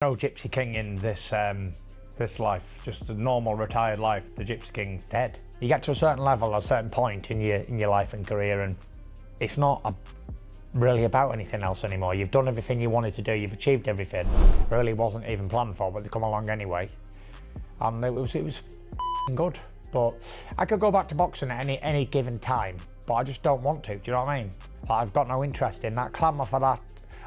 No Gypsy King in this this life, just a normal retired life. The Gypsy King's dead. You get to a certain level, a certain point in your life and career, and it's not really about anything else anymore. You've done everything you wanted to do. You've achieved everything. Really wasn't even planned for, but they come along anyway, and it was good. But I could go back to boxing at any given time, but I just don't want to. Do you know what I mean? Like, I've got no interest in that clamour for that.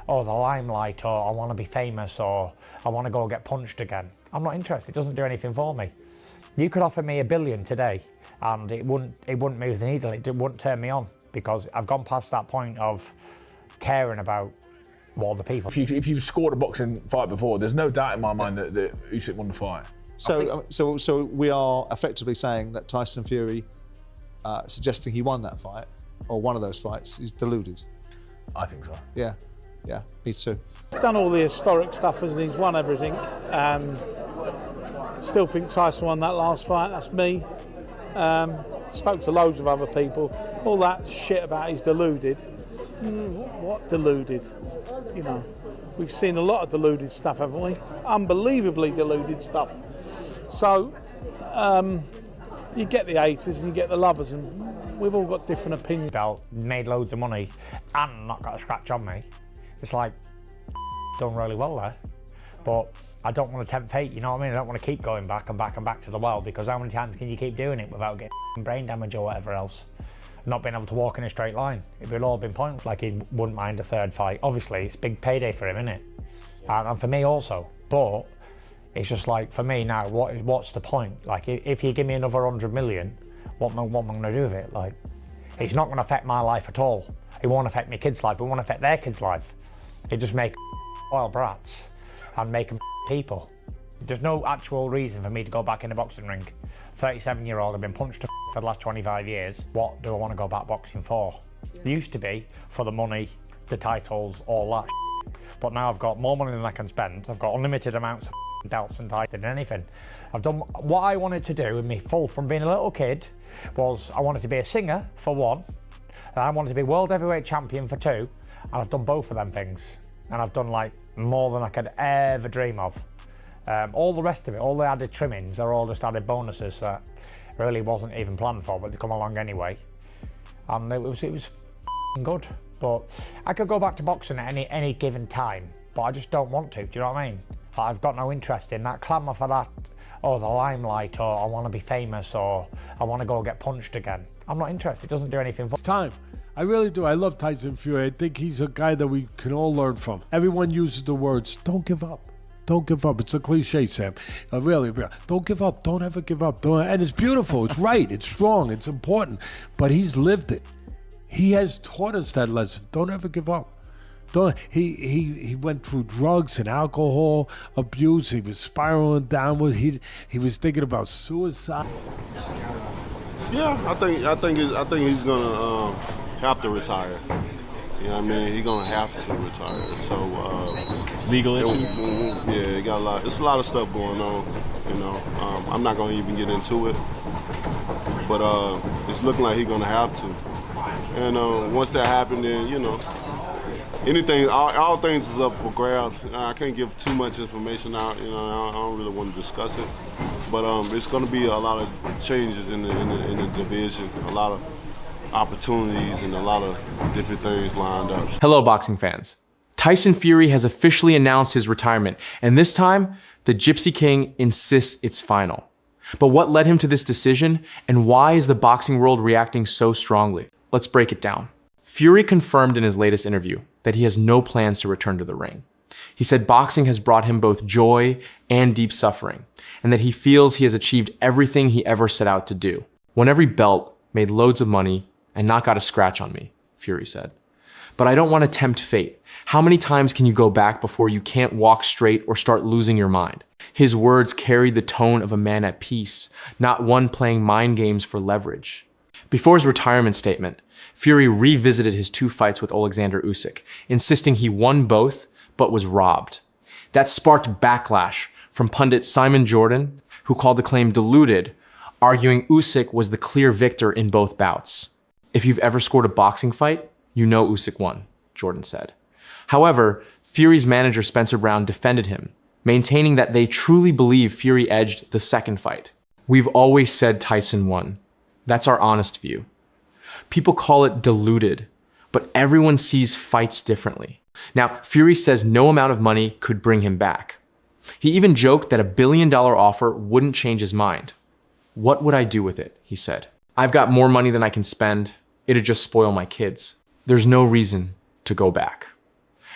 Oh, the limelight, or I want to be famous, or I want to go get punched again. I'm not interested. It doesn't do anything for me. You could offer me $1 billion today, and it wouldn't move the needle. It wouldn't turn me on, because I've gone past that point of caring about what other people. If you've scored a boxing fight before, there's no doubt in my mind that Usyk won the fight. So we are effectively saying that Tyson Fury, suggesting he won that fight, or one of those fights, he's deluded. I think so. Yeah, me too. He's done all the historic stuff, and he's won everything. Still think Tyson won that last fight. That's me. Spoke to loads of other people. All that shit about he's deluded. What deluded? You know, we've seen a lot of deluded stuff, haven't we? Unbelievably deluded stuff. So you get the haters and you get the lovers, and we've all got different opinions. Made loads of money and not got a scratch on me. It's like, done really well there, but I don't want to tempt fate, you know what I mean? I don't want to keep going back and back and back to the well, because how many times can you keep doing it without getting brain damage or whatever else? Not being able to walk in a straight line. It would all been pointless. Like, he wouldn't mind a third fight. Obviously, it's a big payday for him, isn't it? And for me also, but it's just like, for me now, what's the point? Like, if you give me another 100 million, what am I going to do with it? Like, it's not going to affect my life at all. It won't affect my kids' life. It won't affect their kids' life. It just make wild brats and make them people. There's no actual reason for me to go back in a boxing ring. 37-year-old, I've been punched to for the last 25 years. What do I want to go back boxing for? It used to be for the money, the titles, all that. But now I've got more money than I can spend. I've got unlimited amounts of belts and titles and anything. I've done what I wanted to do in me full from being a little kid. Was I wanted to be a singer for one, and I wanted to be world heavyweight champion for two, and I've done both of them things. And I've done like more than I could ever dream of. All the rest of it, all the added trimmings are all just added bonuses that really wasn't even planned for, but they come along anyway. And it was good. But I could go back to boxing at any given time, but I just don't want to. Do you know what I mean? Like, I've got no interest in that clamour for that. Oh, the limelight, or I want to be famous, or I want to go get punched again. I'm not interested. It doesn't do anything for me. It's time. I really do. I love Tyson Fury. I think he's a guy that we can all learn from. Everyone uses the words, don't give up. Don't give up. It's a cliche, Sam. Really, don't give up. Don't ever give up. And it's beautiful. It's right. It's strong. It's important. But he's lived it. He has taught us that lesson. Don't ever give up. He went through drugs and alcohol abuse. He was spiraling downward. He was thinking about suicide. Yeah, I think he's gonna have to retire. You know what I mean? He's gonna have to retire. So legal issues. Yeah, he got a lot. It's a lot of stuff going on. You know, I'm not gonna even get into it, but it's looking like he's gonna have to. And once that happens, then you know, anything, all things is up for grabs. I can't give too much information out. You know, I don't really want to discuss it. But it's going to be a lot of changes in the division, a lot of opportunities, and a lot of different things lined up. Hello, boxing fans. Tyson Fury has officially announced his retirement, and this time, the Gypsy King insists it's final. But what led him to this decision, and why is the boxing world reacting so strongly? Let's break it down. Fury confirmed in his latest interview that he has no plans to return to the ring. He said boxing has brought him both joy and deep suffering, and that he feels he has achieved everything he ever set out to do. Won every belt, made loads of money, and not got a scratch on me, Fury said. But I don't want to tempt fate. How many times can you go back before you can't walk straight or start losing your mind? His words carried the tone of a man at peace, not one playing mind games for leverage. Before his retirement statement, Fury revisited his 2 fights with Alexander Usyk, insisting he won both, but was robbed. That sparked backlash from pundit Simon Jordan, who called the claim deluded, arguing Usyk was the clear victor in both bouts. If you've ever scored a boxing fight, you know Usyk won, Jordan said. However, Fury's manager Spencer Brown defended him, maintaining that they truly believe Fury edged the second fight. We've always said Tyson won. That's our honest view. People call it diluted, but everyone sees fights differently. Now, Fury says no amount of money could bring him back. He even joked that $1 billion offer wouldn't change his mind. What would I do with it? He said. I've got more money than I can spend. It'd just spoil my kids. There's no reason to go back.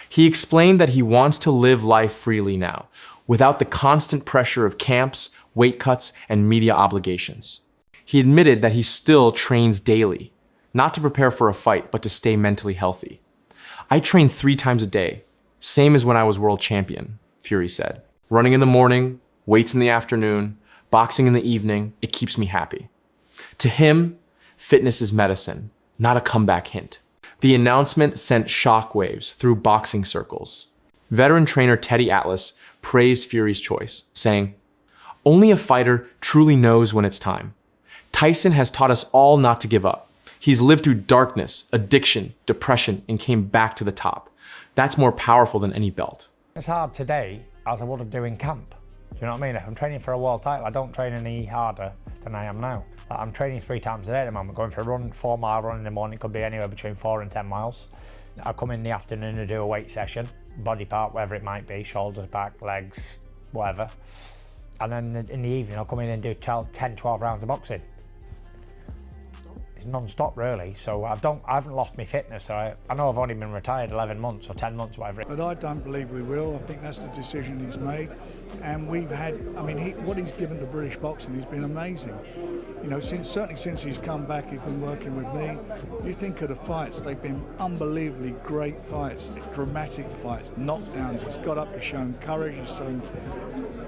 He explained that he wants to live life freely now, without the constant pressure of camps, weight cuts, and media obligations. He admitted that he still trains daily, not to prepare for a fight, but to stay mentally healthy. I train 3 times a day, same as when I was world champion, Fury said. Running in the morning, weights in the afternoon, boxing in the evening, it keeps me happy. To him, fitness is medicine, not a comeback hint. The announcement sent shockwaves through boxing circles. Veteran trainer Teddy Atlas praised Fury's choice, saying, "Only a fighter truly knows when it's time. Tyson has taught us all not to give up. He's lived through darkness, addiction, depression, and came back to the top. That's more powerful than any belt." It's hard today as I would have do in camp. Do you know what I mean? If I'm training for a world title, I don't train any harder than I am now. Like, I'm training 3 times a day at the moment, going for a run, 4-mile run in the morning, could be anywhere between 4 and 10 miles. I come in the afternoon and do a weight session, body part, whatever it might be, shoulders, back, legs, whatever. And then in the evening, I'll come in and do 10, 12 rounds of boxing. It's non-stop really, so I haven't lost my fitness. So I know I've only been retired 11 months or 10 months, whatever. But I don't believe we will. I think that's the decision he's made. And we've had, I mean, what he's given to British boxing has been amazing. You know, certainly since he's come back, he's been working with me. If you think of the fights, they've been unbelievably great fights, dramatic fights, knockdowns. He's got up, he's shown courage, he's shown,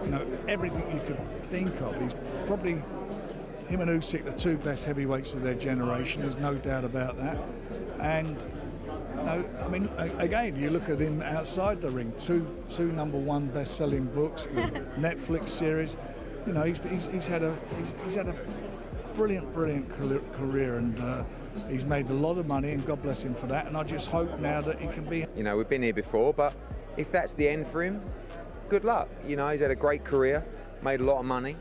you know, everything you could think of. He's probably, him and Usyk, the 2 best heavyweights of their generation, there's no doubt about that. And no, I mean, again, you look at him outside the ring, two #1 best-selling books, the Netflix series. You know, he's had a brilliant career, and he's made a lot of money, and God bless him for that. And I just hope now that he can be. You know, we've been here before, but if that's the end for him, good luck. You know, he's had a great career, made a lot of money.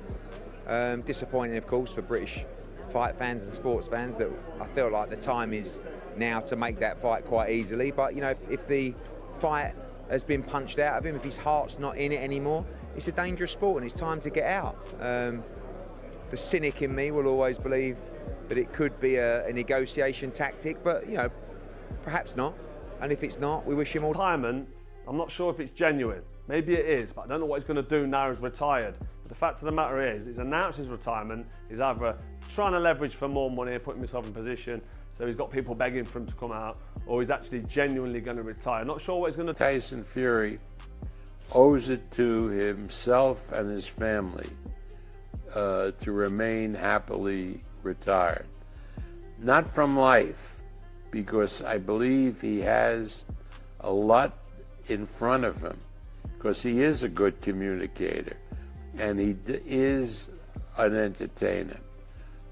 Disappointing, of course, for British fight fans and sports fans that I feel like the time is now to make that fight quite easily. But, you know, if the fight has been punched out of him, if his heart's not in it anymore, it's a dangerous sport and it's time to get out. The cynic in me will always believe that it could be a negotiation tactic, but, you know, perhaps not. And if it's not, we wish him all. Retirement, I'm not sure if it's genuine. Maybe it is, but I don't know what he's going to do now he's retired. But the fact of the matter is, he's announced his retirement. He's either trying to leverage for more money and putting himself in position, so he's got people begging for him to come out, or he's actually genuinely going to retire. Not sure what he's going to do. Tyson Fury owes it to himself and his family to remain happily retired. Not from life, because I believe he has a lot in front of him, because he is a good communicator and he is an entertainer.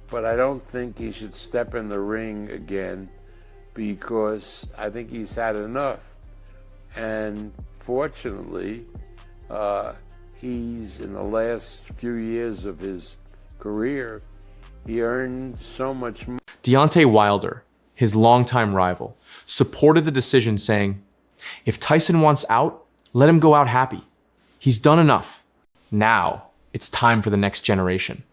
But I don't think he should step in the ring again, because I think he's had enough. And fortunately, he's in the last few years of his career, he earned so much money. Deontay Wilder, his longtime rival, supported the decision, saying, "If Tyson wants out, let him go out happy. He's done enough. Now it's time for the next generation."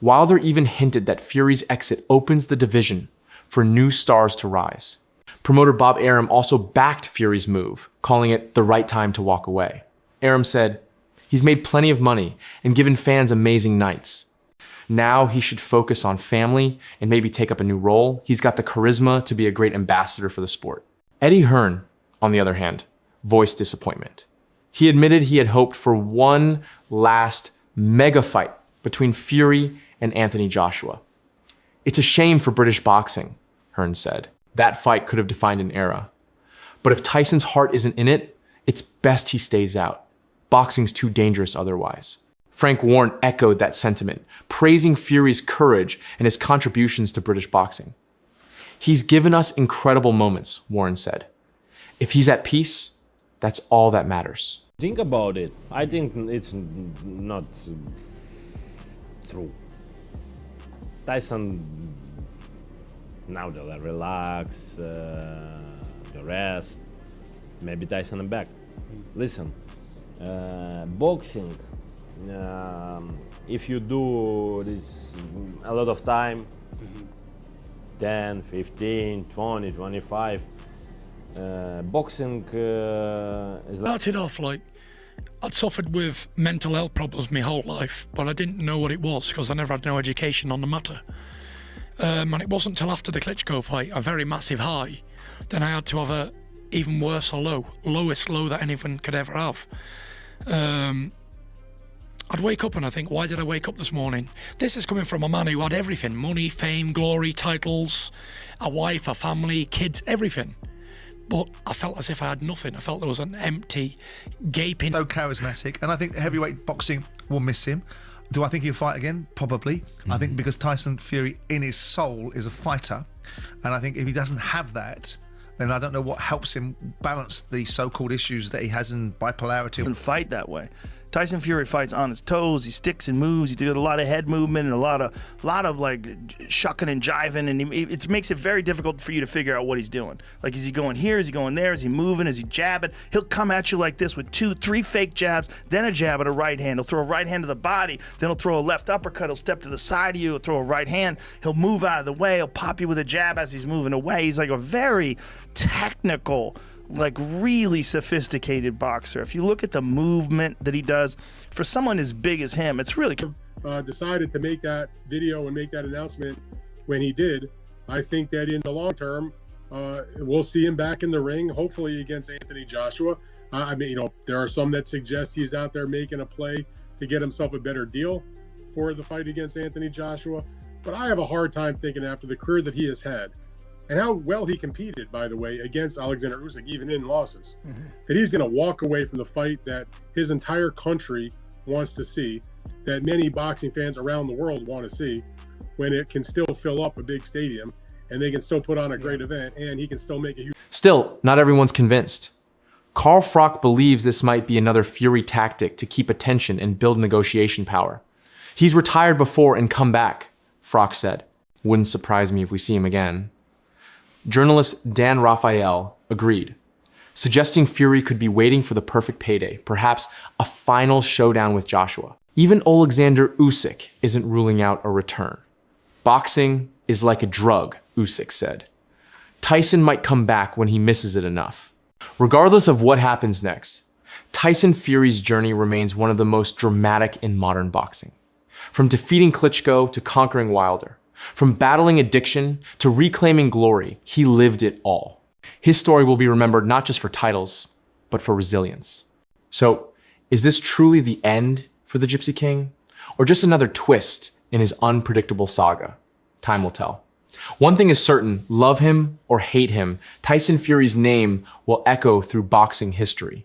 Wilder even hinted that Fury's exit opens the division for new stars to rise. Promoter Bob Arum also backed Fury's move, calling it the right time to walk away. Arum said, "He's made plenty of money and given fans amazing nights. Now he should focus on family and maybe take up a new role. He's got the charisma to be a great ambassador for the sport." Eddie Hearn, on the other hand, voiced disappointment. He admitted he had hoped for one last mega fight between Fury and Anthony Joshua. "It's a shame for British boxing," Hearn said. "That fight could have defined an era. But if Tyson's heart isn't in it, it's best he stays out. Boxing's too dangerous otherwise." Frank Warren echoed that sentiment, praising Fury's courage and his contributions to British boxing. "He's given us incredible moments," Warren said. "If he's at peace, that's all that matters." Think about it. I think it's not true. Tyson, now they'll relax, the rest. Maybe Tyson and back. Listen, boxing, if you do this a lot of time, 10, 15, 20, 25, boxing is like... Started off like, I'd suffered with mental health problems my whole life, but I didn't know what it was because I never had no education on the matter. And it wasn't until after the Klitschko fight, a very massive high, then I had to have a even worse low, lowest low that anyone could ever have. I'd wake up and I think, why did I wake up this morning? This is coming from a man who had everything, money, fame, glory, titles, a wife, a family, kids, everything. But I felt as if I had nothing. I felt there was an empty, gaping... So charismatic, and I think heavyweight boxing will miss him. Do I think he'll fight again? Probably. I think because Tyson Fury, in his soul, is a fighter. And I think if he doesn't have that, then I don't know what helps him balance the so-called issues that he has in bipolarity. And fight that way. Tyson Fury fights on his toes. He sticks and moves. He did a lot of head movement and a lot of like shucking and jiving, and it makes it very difficult for you to figure out what he's doing. Like, is he going here? Is he going there? Is he moving? Is he jabbing? He'll come at you like this with 2, 3 fake jabs, then a jab at a right hand. He'll throw a right hand to the body, then he'll throw a left uppercut. He'll step to the side of you. He'll throw a right hand. He'll move out of the way. He'll pop you with a jab as he's moving away. He's like a very technical, like really sophisticated boxer. If you look at the movement that he does, for someone as big as him, it's really... decided to make that video and make that announcement when he did. I think that in the long term, we'll see him back in the ring, hopefully against Anthony Joshua. I mean, you know, there are some that suggest he's out there making a play to get himself a better deal for the fight against Anthony Joshua. But I have a hard time thinking, after the career that he has had, and how well he competed, by the way, against Alexander Usyk, even in losses, that he's going to walk away from the fight that his entire country wants to see, that many boxing fans around the world want to see, when it can still fill up a big stadium and they can still put on a great event and he can still make a huge... Still, not everyone's convinced. Carl Froch believes this might be another Fury tactic to keep attention and build negotiation power. He's retired before and come back, Froch said. Wouldn't surprise me if we see him again. Journalist Dan Raphael agreed, suggesting Fury could be waiting for the perfect payday, perhaps a final showdown with Joshua. Even Alexander Usyk isn't ruling out a return. Boxing is like a drug, Usyk said. Tyson might come back when he misses it enough. Regardless of what happens next, Tyson Fury's journey remains one of the most dramatic in modern boxing. From defeating Klitschko to conquering Wilder, from battling addiction to reclaiming glory, he lived it all. His story will be remembered not just for titles, but for resilience. So, is this truly the end for the Gypsy King? Or just another twist in his unpredictable saga? Time will tell. One thing is certain, love him or hate him, Tyson Fury's name will echo through boxing history.